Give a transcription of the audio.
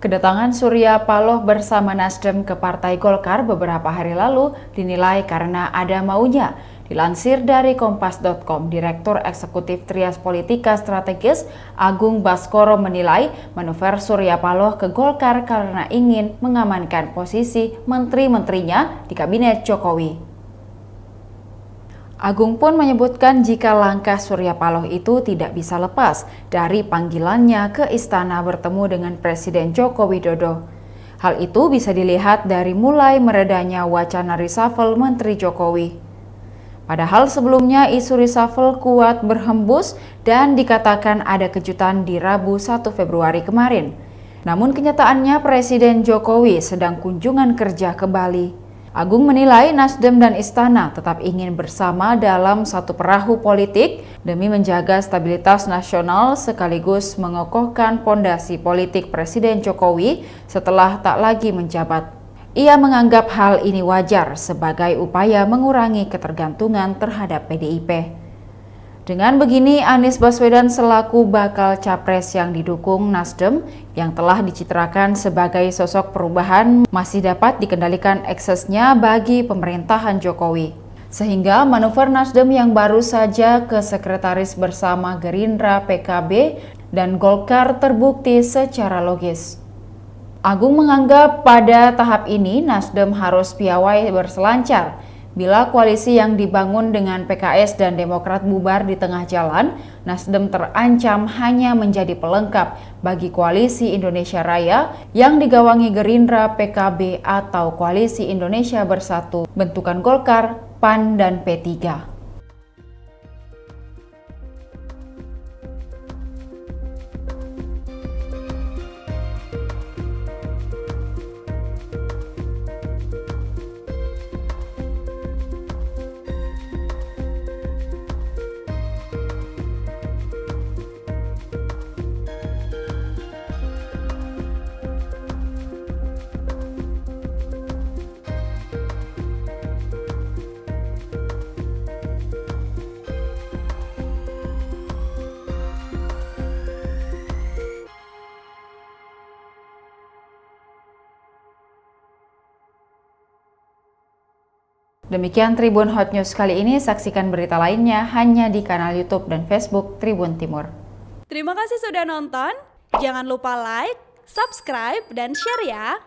Kedatangan Surya Paloh bersama Nasdem ke Partai Golkar beberapa hari lalu dinilai karena ada maunya. Dilansir dari Kompas.com, Direktur Eksekutif Trias Politika Strategis Agung Baskoro menilai manuver Surya Paloh ke Golkar karena ingin mengamankan posisi menteri-menterinya di Kabinet Jokowi. Agung pun menyebutkan jika langkah Surya Paloh itu tidak bisa lepas dari panggilannya ke istana bertemu dengan Presiden Joko Widodo. Hal itu bisa dilihat dari mulai meredanya wacana reshuffle Menteri Jokowi. Padahal sebelumnya isu reshuffle kuat berhembus dan dikatakan ada kejutan di Rabu 1 Februari kemarin. Namun kenyataannya Presiden Jokowi sedang kunjungan kerja ke Bali. Agung menilai Nasdem dan Istana tetap ingin bersama dalam satu perahu politik demi menjaga stabilitas nasional sekaligus mengokohkan pondasi politik Presiden Jokowi setelah tak lagi menjabat. Ia menganggap hal ini wajar sebagai upaya mengurangi ketergantungan terhadap PDIP. Dengan begini, Anies Baswedan selaku bakal capres yang didukung Nasdem yang telah dicitrakan sebagai sosok perubahan masih dapat dikendalikan eksesnya bagi pemerintahan Jokowi. Sehingga manuver Nasdem yang baru saja ke sekretaris bersama Gerindra, PKB, dan Golkar terbukti secara logis. Agung menganggap pada tahap ini Nasdem harus piawai berselancar. Bila koalisi yang dibangun dengan PKS dan Demokrat bubar di tengah jalan, Nasdem terancam hanya menjadi pelengkap bagi koalisi Indonesia Raya yang digawangi Gerindra, PKB, atau koalisi Indonesia Bersatu bentukan Golkar, PAN, dan P3. Demikian Tribun Hot News kali ini, saksikan berita lainnya hanya di kanal YouTube dan Facebook Tribun Timur. Terima kasih sudah nonton, jangan lupa like, subscribe, dan share ya!